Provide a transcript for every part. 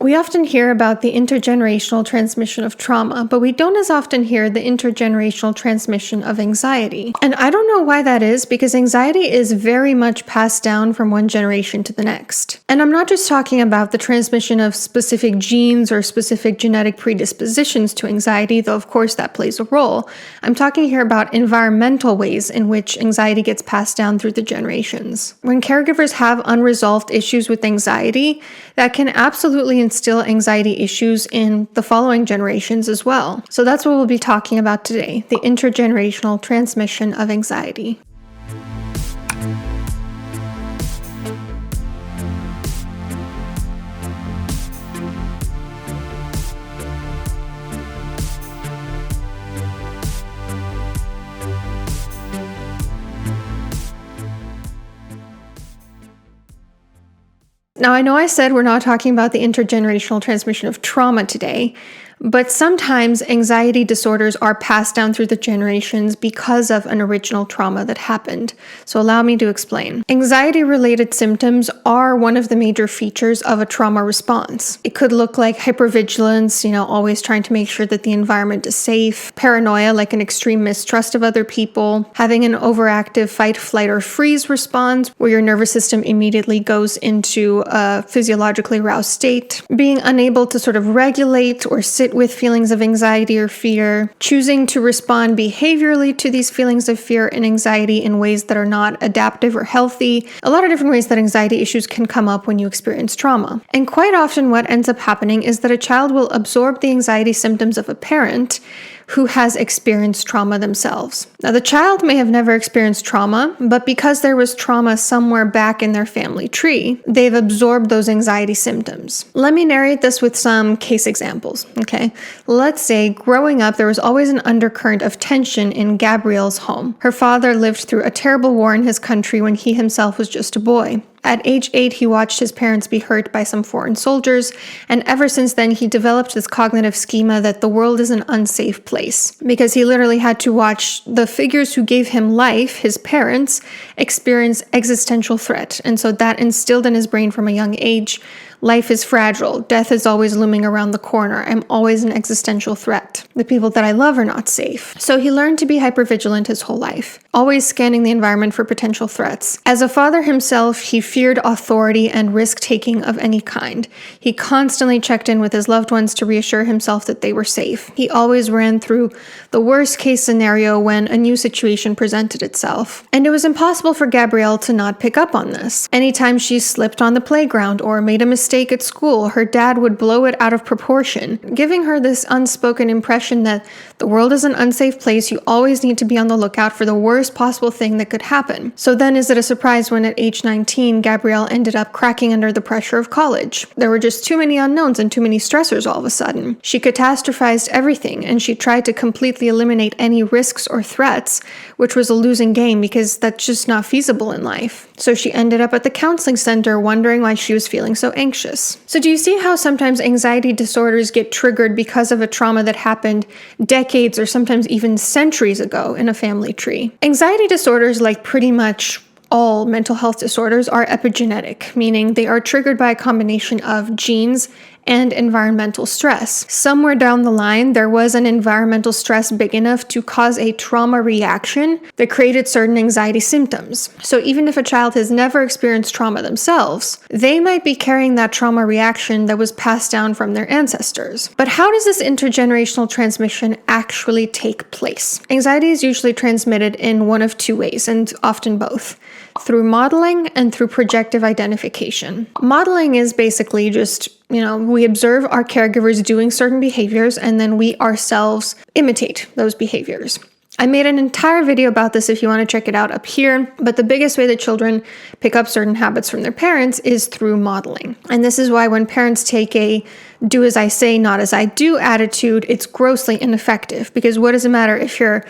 We often hear about the intergenerational transmission of trauma, but we don't as often hear the intergenerational transmission of anxiety. And I don't know why that is, because anxiety is very much passed down from one generation to the next. And I'm not just talking about the transmission of specific genes or specific genetic predispositions to anxiety, though of course that plays a role. I'm talking here about environmental ways in which anxiety gets passed down through the generations. When caregivers have unresolved issues with anxiety, that can absolutely instill anxiety issues in the following generations as well. So that's what we'll be talking about today, the intergenerational transmission of anxiety. Now, I know I said we're not talking about the intergenerational transmission of trauma today, but sometimes anxiety disorders are passed down through the generations because of an original trauma that happened. So allow me to explain. Anxiety-related symptoms are one of the major features of a trauma response. It could look like hypervigilance, always trying to make sure that the environment is safe, paranoia, like an extreme mistrust of other people, having an overactive fight, flight, or freeze response, where your nervous system immediately goes into a physiologically aroused state, being unable to sort of regulate or sit with feelings of anxiety or fear, choosing to respond behaviorally to these feelings of fear and anxiety in ways that are not adaptive or healthy. A lot of different ways that anxiety issues can come up when you experience trauma. And quite often what ends up happening is that a child will absorb the anxiety symptoms of a parent who has experienced trauma themselves. Now, the child may have never experienced trauma, but because there was trauma somewhere back in their family tree, they've absorbed those anxiety symptoms. Let me narrate this with some case examples, okay? Let's say growing up, there was always an undercurrent of tension in Gabrielle's home. Her father lived through a terrible war in his country when he himself was just a boy. At age 8, he watched his parents be hurt by some foreign soldiers, and ever since then, he developed this cognitive schema that the world is an unsafe place, because he literally had to watch the figures who gave him life, his parents, experience existential threat. And so that instilled in his brain from a young age, life is fragile. Death is always looming around the corner. I'm always an existential threat. The people that I love are not safe. So he learned to be hypervigilant his whole life, always scanning the environment for potential threats. As a father himself, he feared authority and risk-taking of any kind. He constantly checked in with his loved ones to reassure himself that they were safe. He always ran through the worst-case scenario when a new situation presented itself. And it was impossible for Gabrielle to not pick up on this. Anytime she slipped on the playground or made a mistake at school, her dad would blow it out of proportion, giving her this unspoken impression that the world is an unsafe place. You always need to be on the lookout for the worst possible thing that could happen. So then is it a surprise when at age 19, Gabrielle ended up cracking under the pressure of college? There were just too many unknowns and too many stressors all of a sudden. She catastrophized everything, and she tried to completely eliminate any risks or threats, which was a losing game because that's just not feasible in life. So she ended up at the counseling center wondering why she was feeling so anxious. So do you see how sometimes anxiety disorders get triggered because of a trauma that happened decades or sometimes even centuries ago in a family tree? Anxiety disorders, like pretty much all mental health disorders, are epigenetic, meaning they are triggered by a combination of genes and environmental stress. Somewhere down the line, there was an environmental stress big enough to cause a trauma reaction that created certain anxiety symptoms. So even if a child has never experienced trauma themselves, they might be carrying that trauma reaction that was passed down from their ancestors. But how does this intergenerational transmission actually take place? Anxiety is usually transmitted in one of two ways, and often both: through modeling and through projective identification. Modeling is basically just, we observe our caregivers doing certain behaviors and then we ourselves imitate those behaviors. I made an entire video about this if you want to check it out up here, but the biggest way that children pick up certain habits from their parents is through modeling. And this is why when parents take a do as I say, not as I do attitude, it's grossly ineffective, because what does it matter if you're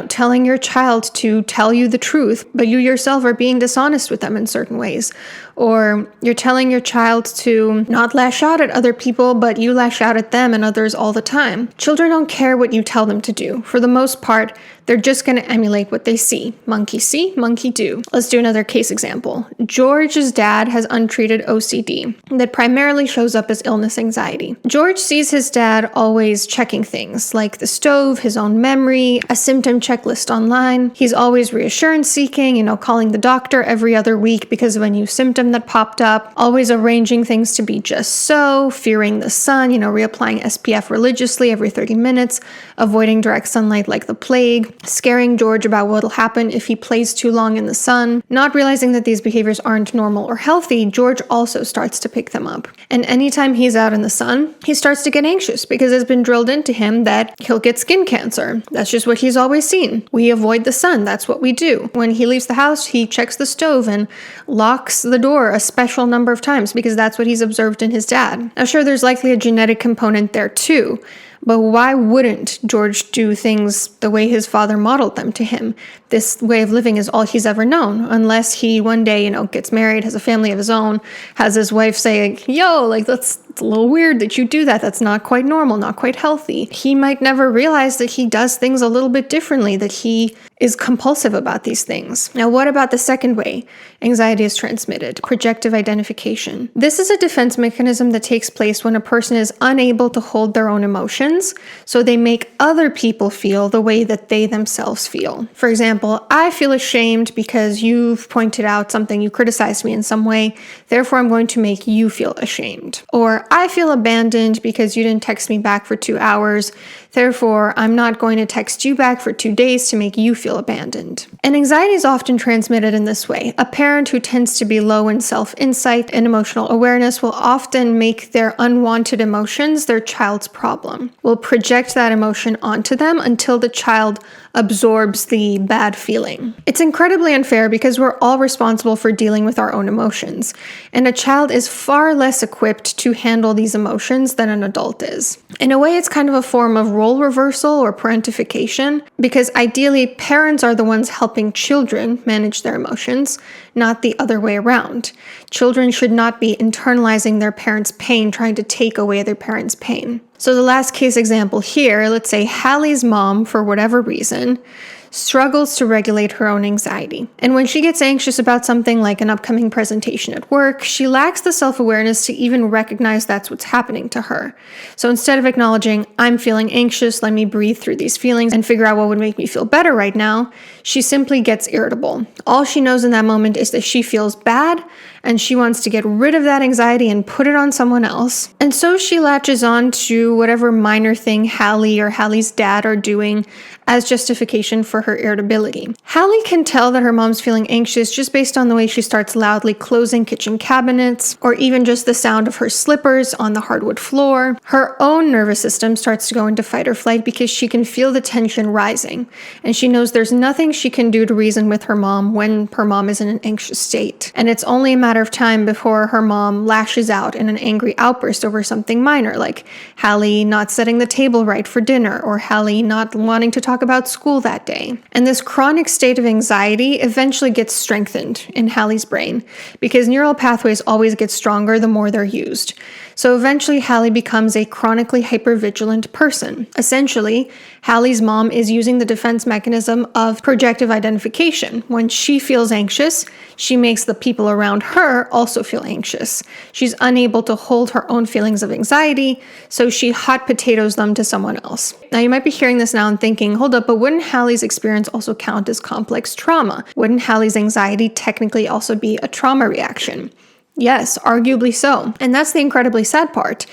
telling your child to tell you the truth, but you yourself are being dishonest with them in certain ways? Or you're telling your child to not lash out at other people, but you lash out at them and others all the time. Children don't care what you tell them to do. For the most part, they're just going to emulate what they see. Monkey see, monkey do. Let's do another case example. George's dad has untreated OCD that primarily shows up as illness anxiety. George sees his dad always checking things like the stove, his own memory, a symptom checklist online. He's always reassurance seeking, calling the doctor every other week because of a new symptom that popped up, always arranging things to be just so, fearing the sun, reapplying SPF religiously every 30 minutes, avoiding direct sunlight like the plague, scaring George about what'll happen if he plays too long in the sun. Not realizing that these behaviors aren't normal or healthy, George also starts to pick them up. And anytime he's out in the sun, he starts to get anxious because it's been drilled into him that he'll get skin cancer. That's just what he's always seen. We avoid the sun. That's what we do. When he leaves the house, he checks the stove and locks the door a special number of times because that's what he's observed in his dad. Now, sure, there's likely a genetic component there too. But why wouldn't George do things the way his father modeled them to him? This way of living is all he's ever known, unless he one day, gets married, has a family of his own, has his wife say, it's a little weird that you do that. That's not quite normal, not quite healthy. He might never realize that he does things a little bit differently, that he is compulsive about these things. Now, what about the second way anxiety is transmitted? Projective identification. This is a defense mechanism that takes place when a person is unable to hold their own emotions, so they make other people feel the way that they themselves feel. For example, I feel ashamed because you've pointed out something, you criticized me in some way, therefore I'm going to make you feel ashamed. Or I feel abandoned because you didn't text me back for 2 hours, therefore I'm not going to text you back for 2 days to make you feel abandoned. And anxiety is often transmitted in this way. A parent who tends to be low in self-insight and emotional awareness will often make their unwanted emotions their child's problem, will project that emotion onto them until the child absorbs the bad feeling. It's incredibly unfair because we're all responsible for dealing with our own emotions, and a child is far less equipped to handle these emotions than an adult is. In a way, it's kind of a form of role reversal or parentification, because ideally, parents are the ones helping children manage their emotions, not the other way around. Children should not be internalizing their parents' pain, trying to take away their parents' pain. So the last case example here, let's say Hallie's mom, for whatever reason, struggles to regulate her own anxiety. And when she gets anxious about something like an upcoming presentation at work, she lacks the self-awareness to even recognize that's what's happening to her. So instead of acknowledging, I'm feeling anxious, let me breathe through these feelings and figure out what would make me feel better right now, she simply gets irritable. All she knows in that moment is that she feels bad and she wants to get rid of that anxiety and put it on someone else. And so she latches on to whatever minor thing Hallie or Hallie's dad are doing as justification for her irritability. Hallie can tell that her mom's feeling anxious just based on the way she starts loudly closing kitchen cabinets, or even just the sound of her slippers on the hardwood floor. Her own nervous system starts to go into fight or flight because she can feel the tension rising, and she knows there's nothing she can do to reason with her mom when her mom is in an anxious state. And it's only a matter of time before her mom lashes out in an angry outburst over something minor, like Hallie not setting the table right for dinner, or Hallie not wanting to talk about school that day. And this chronic state of anxiety eventually gets strengthened in Hallie's brain because neural pathways always get stronger the more they're used. So eventually Hallie becomes a chronically hypervigilant person. Essentially, Hallie's mom is using the defense mechanism of projective identification. When she feels anxious, she makes the people around her also feel anxious. She's unable to hold her own feelings of anxiety, so she hot potatoes them to someone else. Now you might be hearing this now and thinking, hold up, but wouldn't Hallie's experience also count as complex trauma? Wouldn't Hallie's anxiety technically also be a trauma reaction? Yes, arguably so. And that's the incredibly sad part,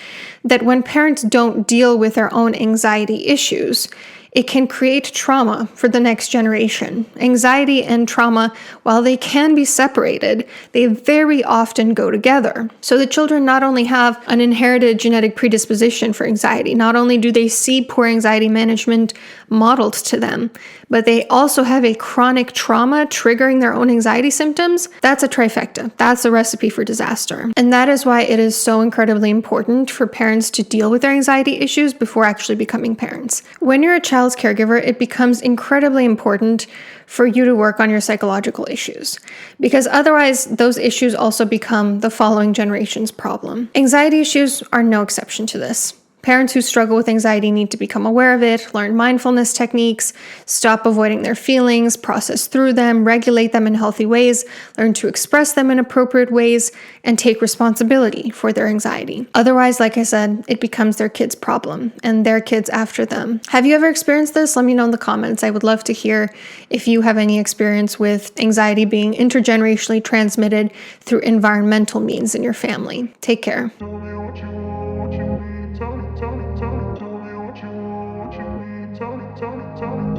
that when parents don't deal with their own anxiety issues, it can create trauma for the next generation. Anxiety and trauma, while they can be separated, they very often go together. So the children not only have an inherited genetic predisposition for anxiety, not only do they see poor anxiety management modeled to them, but they also have a chronic trauma triggering their own anxiety symptoms. That's a trifecta. That's a recipe for disaster. And that is why it is so incredibly important for parents to deal with their anxiety issues before actually becoming parents. When you're a child child's caregiver, it becomes incredibly important for you to work on your psychological issues, because otherwise those issues also become the following generation's problem. Anxiety issues are no exception to this. Parents who struggle with anxiety need to become aware of it, learn mindfulness techniques, stop avoiding their feelings, process through them, regulate them in healthy ways, learn to express them in appropriate ways, and take responsibility for their anxiety. Otherwise, like I said, it becomes their kids' problem and their kids after them. Have you ever experienced this? Let me know in the comments. I would love to hear if you have any experience with anxiety being intergenerationally transmitted through environmental means in your family. Take care. Tell me what you need, tell me what you need, tell me